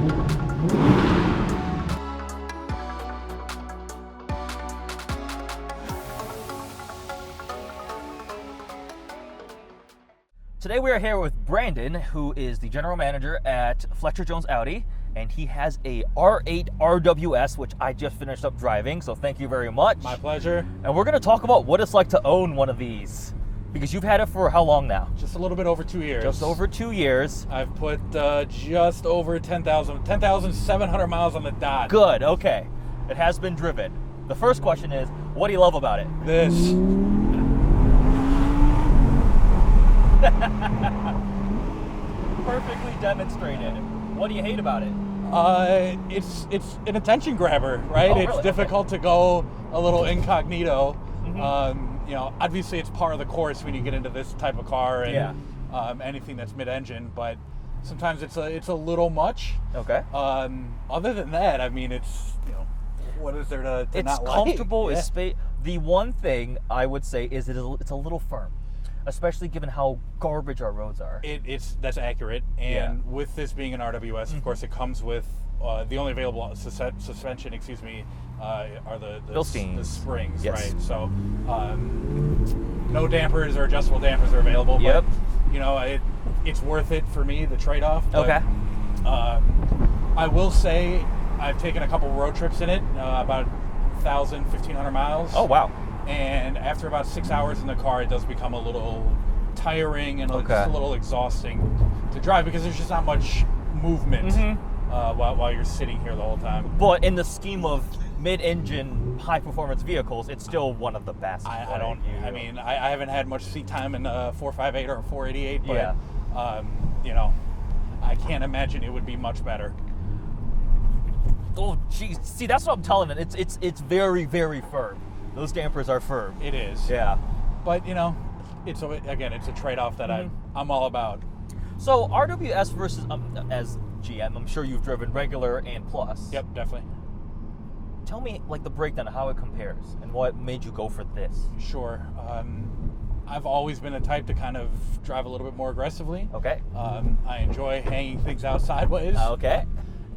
Today we are here with Brandon, who is the general manager at Fletcher Jones Audi, and he has a R8 RWS, which I just finished up driving, so thank you very much. My pleasure. And we're going to talk about what it's like to own one of these, because you've had it for how long now? Just a little bit over 2 years. Just over 2 years. I've put just over 10,700 miles on the dot. Good, okay. It has been driven. The first question is, what do you love about it? This. Perfectly demonstrated. What do you hate about it? It's an attention grabber, right? Oh, it's really? difficult to go a little incognito. Mm-hmm. You know, obviously it's par of the course when you get into this type of car and Yeah. Anything that's mid-engine, but sometimes it's a little much. Okay. Other than that, I mean, it's, you know, what is there to It's not like? comfortable. Yeah. It's the one thing I would say is it's a little firm, especially given how garbage our roads are. That's accurate, and Yeah. with this being an RWS, of course, it comes with the only available suspension. Excuse me, are the Bilsteins. springs, Yes. right? So no dampers or adjustable dampers are available. Yep. But, you know, it's worth it for me, the trade-off. But, Okay. I will say I've taken a couple road trips in it, about 1,000, 1,500 miles. Oh wow. And after about 6 hours in the car, it does become a little tiring and just a little exhausting to drive because there's just not much movement while you're sitting here the whole time. But in the scheme of mid-engine, high-performance vehicles, it's still one of the best. I haven't had much seat time in a 458 or a 488, but Yeah. you know, I can't imagine it would be much better. Oh, geez. See, that's what I'm telling it. It's very, very firm. Those dampers are firm. It is. Yeah. But you know, it's a trade-off that I'm all about. So RWS versus as GM, I'm sure you've driven regular and plus. Yep, definitely. Tell me like the breakdown of how it compares and what made you go for this. Sure. I've always been a type to kind of drive a little bit more aggressively. Okay. I enjoy hanging things out sideways. Okay.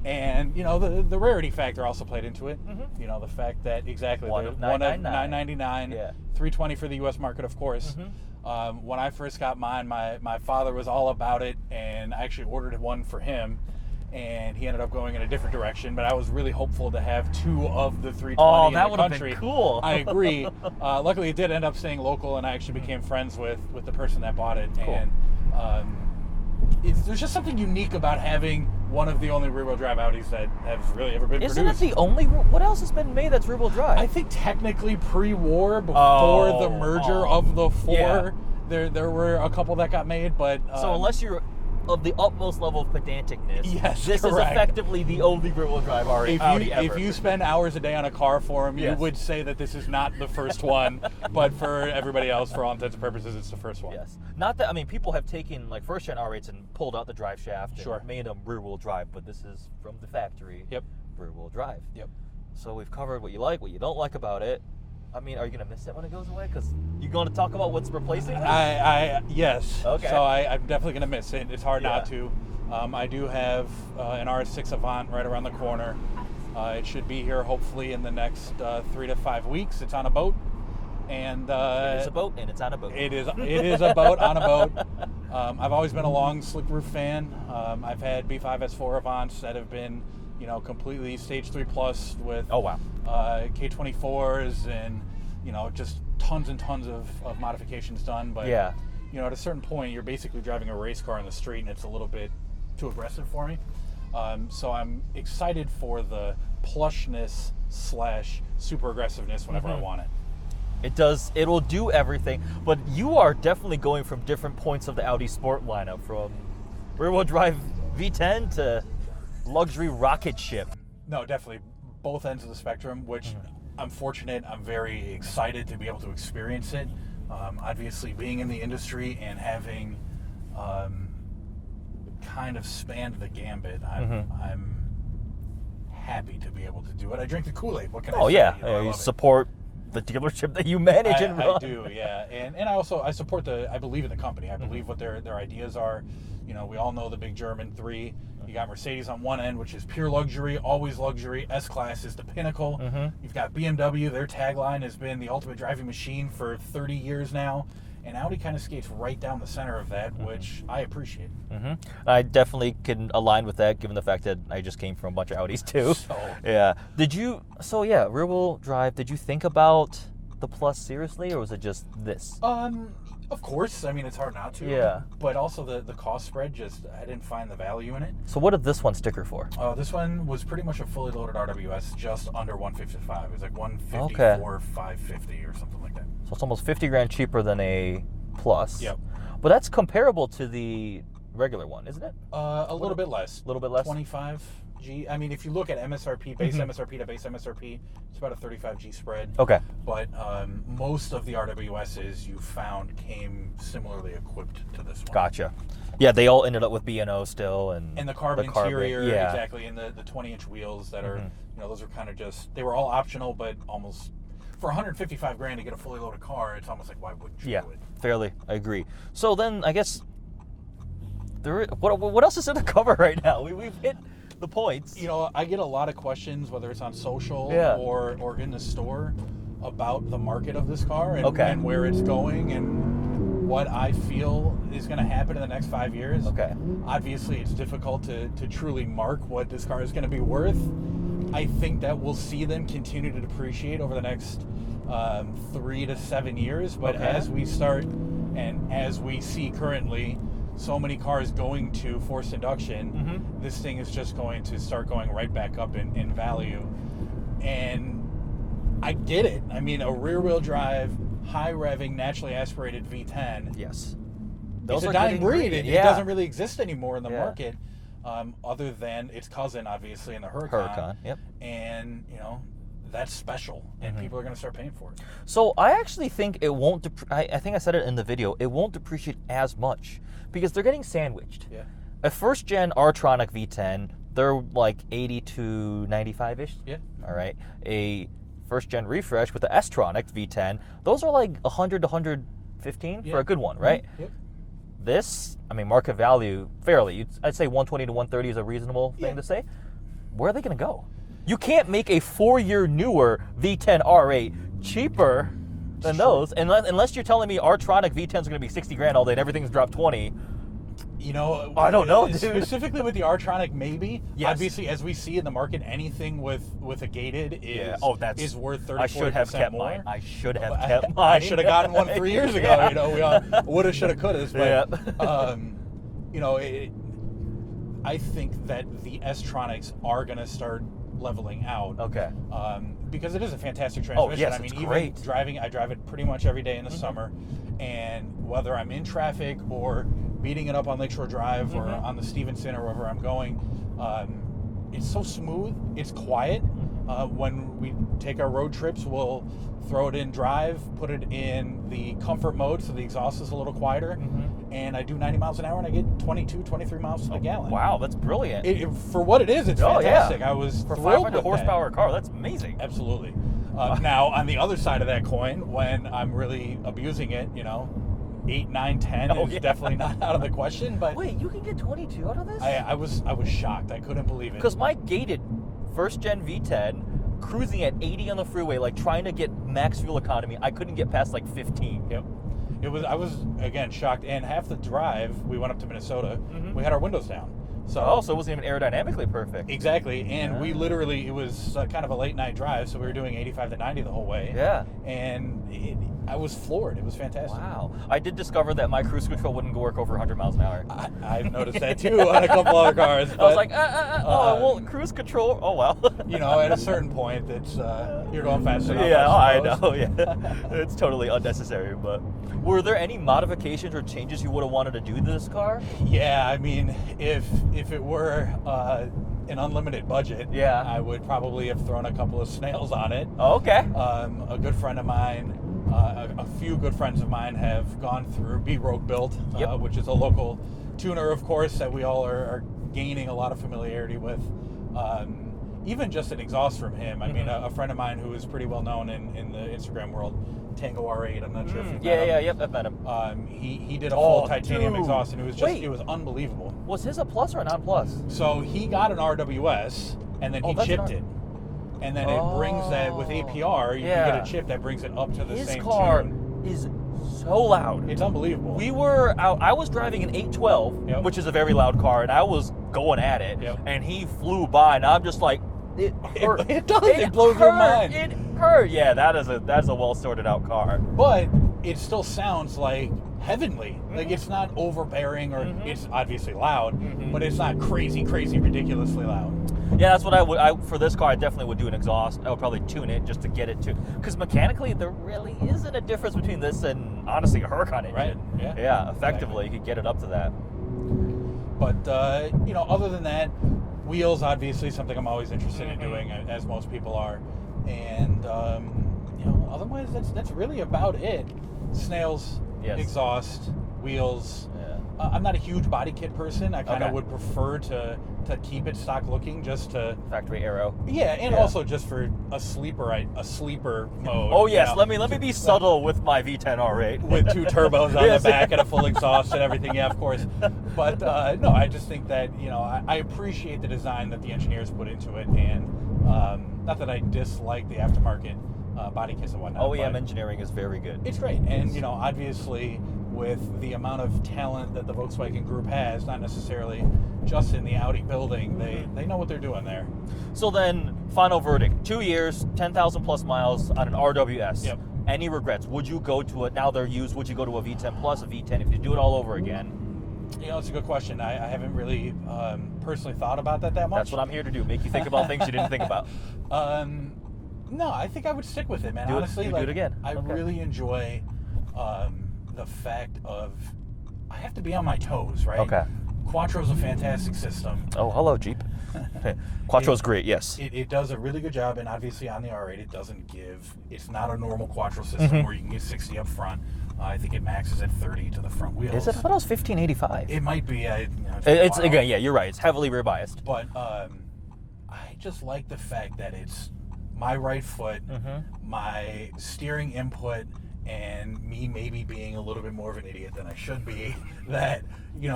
And, you know, the rarity factor also played into it. You know, the fact that One of $999. $999, Yeah. $320 for the U.S. market, of course. When I first got mine, my father was all about it, and I actually ordered one for him, and he ended up going in a different direction. But I was really hopeful to have two of the 320 Oh, in that the would have country. been cool. I agree. Luckily, it did end up staying local, and I actually became friends with the person that bought it. Cool. And there's just something unique about having one of the only rear-wheel drive Audis that has really ever been Isn't produced. it the only? What else has been made that's rear-wheel drive? I think technically pre-war, before the merger of the four, there were a couple that got made, but so unless you're of the utmost level of pedanticness, Yes, this correct. is effectively the only rear-wheel drive Audi ever. if you spend hours a day on a car for them, you would say that this is not the first one, but for everybody else, for all intents and purposes, it's the first one. Yes. Not that, I mean, people have taken like first-gen R8s and pulled out the drive shaft and made them rear-wheel drive, but this is from the factory. Yep. Rear-wheel drive. Yep. So we've covered what you like, what you don't like about it. I mean, are you going to miss it when it goes away? Because you're going to talk about what's replacing it? Yes. Okay. So I'm definitely going to miss it. It's hard not Yeah. to. I do have an R6 Avant right around the corner. It should be here hopefully in the next 3 to 5 weeks. It's on a boat. And It is a boat, and it's on a boat. It is a boat on a boat. I've always been a long slick roof fan. I've had B5 S4 Avants that have been, you know, completely stage 3 plus with K24s and, you know, just tons and tons of modifications done. But you know, at a certain point, you're basically driving a race car in the street, and it's a little bit too aggressive for me. So I'm excited for the plushness / super aggressiveness whenever I want it. It will do everything, but you are definitely going from different points of the Audi Sport lineup, from rear-wheel drive V10 to luxury rocket ship. No, definitely both ends of the spectrum, which I'm fortunate. I'm very excited to be able to experience it. Obviously, being in the industry and having kind of spanned the gambit, I'm happy to be able to do it. I drink the Kool-Aid. What can I say? Oh yeah, You know, I you love it. support the dealership that you manage and run. I do, yeah. And I support I believe in the company. I believe what their ideas are. You know, we all know the big German 3. You got Mercedes on one end, which is pure luxury, always luxury. S-Class is the pinnacle. You've got BMW. Their tagline has been the ultimate driving machine for 30 years now. And Audi kind of skates right down the center of that, which I appreciate. I definitely can align with that, given the fact that I just came from a bunch of Audis too. Yeah. Rear wheel drive. Did you think about the Plus seriously, or was it just this? Of course. I mean, it's hard not to. Yeah. But also the cost spread, I didn't find the value in it. So what did this one sticker for? This one was pretty much a fully loaded RWS, just under 155. It was like 154, 550 or something like that. So it's almost 50 grand cheaper than a Plus. Yep. But that's comparable to the regular one, isn't it? A little bit less. A little bit less? 25G. I mean, if you look at MSRP, base MSRP to base MSRP, it's about a 35G spread. Okay. But most of the RWSs you found came similarly equipped to this one. Gotcha. Yeah, they all ended up with B&O still. And the carbon interior, yeah. Exactly, and the 20-inch wheels that are, those are kind of they were all optional, but almost, for 155 grand to get a fully loaded car, it's almost like, why wouldn't you do it? Fairly, I agree. So then, I guess, what else is in the cover right now? We've hit the points. You know, I get a lot of questions, whether it's on social or in the store, about the market of this car and where it's going and what I feel is going to happen in the next 5 years. Okay. Obviously, it's difficult to truly mark what this car is going to be worth. I think that we'll see them continue to depreciate over the next 3 to 7 years. But as we start, and as we see currently, so many cars going to forced induction, this thing is just going to start going right back up in value. And I get it. I mean, a rear-wheel drive, high-revving, naturally aspirated V10. Yes. It's a dying breed. It doesn't really exist anymore in the market, other than its cousin, obviously, in the Huracan. Yep. And, that's special, and people are going to start paying for it. So I actually think it won't, I think I said it in the video, it won't depreciate as much because they're getting sandwiched. Yeah. A first-gen R-tronic V10, they're like 80 to 95-ish. Yeah. All right. A first-gen refresh with the S-tronic V10, those are like 100 to 115 for a good one, right? Yep. This, I mean, market value, fairly, I'd say 120 to 130 is a reasonable thing to say. Where are they going to go? You can't make a 4-year newer V10 R8 cheaper than those, unless you're telling me R-tronic V10 is going to be 60 grand all day and everything's dropped 20. I don't know, dude. Specifically with the R-tronic, maybe. Yes. Obviously, as we see in the market, anything with a gated is worth 30, I should have kept more. mine. I should have kept mine. I should have gotten one 3 years ago. We all woulda, shoulda, coulda. But I think that the S-tronics are going to start leveling out. Okay. Because it is a fantastic transmission. Yes, I mean, it's even great. driving, I drive it pretty much every day in the summer, and whether I'm in traffic or beating it up on Lakeshore Drive or on the Stevenson or wherever I'm going, it's so smooth. It's quiet. When we take our road trips, we'll throw it in drive, put it in the comfort mode so the exhaust is a little quieter, and I do 90 miles an hour and I get 22, 23 miles to the gallon. Wow, that's brilliant. For what it is, it's fantastic. Yeah. I was for thrilled 500 with horsepower that. car, that's amazing. Absolutely. Now, on the other side of that coin, when I'm really abusing it, 8, 9, 10 is definitely not out of the question. But wait, you can get 22 out of this? I was shocked. I couldn't believe it. Because my gated first-gen V10, cruising at 80 on the freeway, like trying to get max fuel economy, I couldn't get past like 15. Yep. I was again shocked. And half the drive, we went up to Minnesota. We had our windows down. So it wasn't even aerodynamically perfect. Exactly. And we literally, it was kind of a late night drive, so we were doing 85 to 90 the whole way. Yeah. And I was floored. It was fantastic. Wow. I did discover that my cruise control wouldn't work over 100 miles an hour. I've noticed that too on a couple other cars. I was like, well, cruise control, oh well. At a certain point, it's you're going fast enough. Yeah, I know, yeah. It's totally unnecessary, but were there any modifications or changes you would have wanted to do to this car? Yeah, I mean, if it were an unlimited budget, I would probably have thrown a couple of snails on it. Oh, okay. A good friend of mine, a few good friends of mine have gone through B-Rogue Built, which is a local tuner, of course, that we all are gaining a lot of familiarity with. even just an exhaust from him. I mean, a friend of mine who is pretty well known in the Instagram world, Tango R8. I'm not sure if you've met him. Yep, I've met him. He did a full titanium exhaust, and it was just it was unbelievable. Was his a plus or a non-plus? So he got an RWS, and then he chipped it. And then it brings that, with APR, you can get a chip that brings it up to the same tune. His car is so loud. It's unbelievable. We were out, I was driving an 812, which is a very loud car, and I was going at it, and he flew by, and I'm just like, it hurt. It does. It blows your mind. It hurt. Yeah, that's a well sorted out car. But it still sounds like heavenly. Like, it's not overbearing, or it's obviously loud, but it's not crazy, ridiculously loud. Yeah, that's what I would. For this car, I definitely would do an exhaust. I would probably tune it just to get it to, because mechanically there really isn't a difference between this and honestly a Huracan engine. Right. Yeah. Effectively, you could get it up to that. But other than that, wheels obviously something I'm always interested in doing, as most people are, and otherwise that's really about it. Snails, exhaust, wheels. I'm not a huge body kit person. I kind of would prefer to keep it stock looking, just to factory aero. Yeah, and also just for a sleeper mode. Oh yes, let me be subtle with my V10 R8 with 2 turbos on the back and a full exhaust and everything. Yeah, of course. But no, I just think that I appreciate the design that the engineers put into it, and not that I dislike the aftermarket body kits and whatnot. OEM engineering is very good. It's great, and obviously, with the amount of talent that the Volkswagen Group has, not necessarily just in the Audi building, they know what they're doing there. So then, final verdict: 2 years, 10,000 plus miles on an RWS. Yep. Any regrets? Would you go to it now? They're used. Would you go to a V10 plus, a V10 if you do it all over again? It's a good question. I haven't really personally thought about that much. That's what I'm here to do: make you think about things you didn't think about. No, I think I would stick with it, man. Honestly, do it again. I really enjoy the fact of I have to be on my toes, right? Okay. Quattro's a fantastic system. Oh, hello, Jeep. Quattro's great, yes. It does a really good job, and obviously on the R8, it doesn't give. It's not a normal Quattro system where you can get 60 up front. I think it maxes at 30 to the front wheels. Is it? I thought it was 1585. It might be. It's again, yeah, you're right. It's heavily rear biased. But I just like the fact that it's my right foot, my steering input, and me maybe being a little bit more of an idiot than I should be, that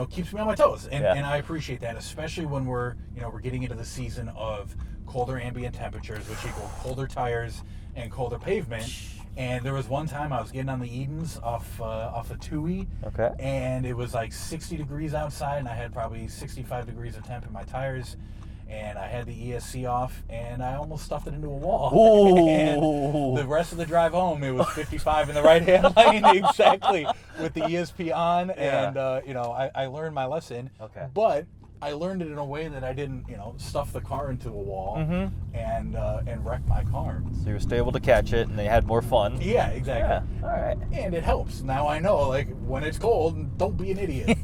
keeps me on my toes, and I appreciate that, especially when we're getting into the season of colder ambient temperatures, which equal colder tires and colder pavement. And there was one time I was getting on the Edens off a Tui, and it was like 60 degrees outside, and I had probably 65 degrees of temp in my tires. And I had the ESC off, and I almost stuffed it into a wall. And the rest of the drive home, it was 55 in the right-hand lane, exactly, with the ESP on. And, I learned my lesson. But I learned it in a way that I didn't, stuff the car into a wall and wreck my car. So you were still able to catch it, and they had more fun. Yeah, exactly. Yeah, all right. And it helps. Now I know, when it's cold, don't be an idiot.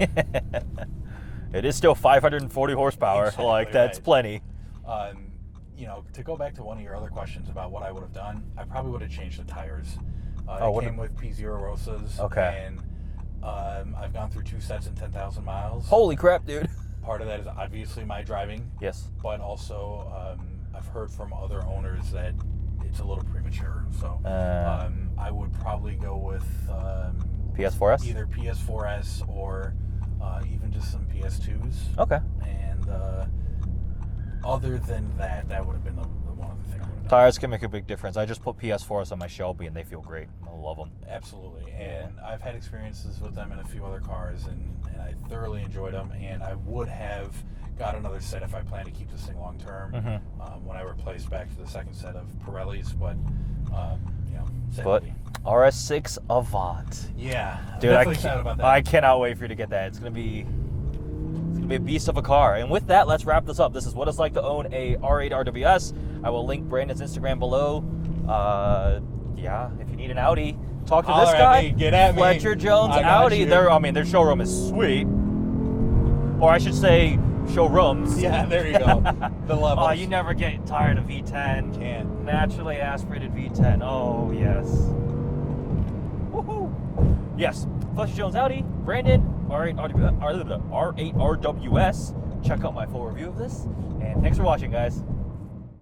It is still 540 horsepower, exactly that's plenty. To go back to one of your other questions about what I would have done, I probably would have changed the tires. It came with P0 Rosas. And I've gone through 2 sets in 10,000 miles. Holy crap, dude. Part of that is obviously my driving. Yes. But also, I've heard from other owners that it's a little premature. So I would probably go with PS4S? Either PS4S or even just some PS2s. Okay. And other than that, that would have been the one other thing I would have done. Tires can make a big difference. I just put PS4s on my Shelby, and they feel great. I love them. Absolutely. And I've had experiences with them in a few other cars, and I thoroughly enjoyed them. And I would have got another set if I planned to keep this thing long term when I replaced back to the second set of Pirellis. But, sadly. But RS6 Avant. Yeah, dude, definitely excited about that. I cannot wait for you to get that. It's gonna be a beast of a car. And with that, let's wrap this up. This is what it's like to own a R8 RWS. I will link Brandon's Instagram below. If you need an Audi, talk to this guy. Get at me. Fletcher Jones Audi. Their showroom is sweet. Or I should say, showrooms. Yeah, there you go. The levels. Oh, you never get tired of V10. Can't. Naturally aspirated V10. Oh, yes. Woohoo! Yes, Fletcher Jones Audi, Brandon, R8 RWS. Check out my full review of this. And thanks for watching, guys.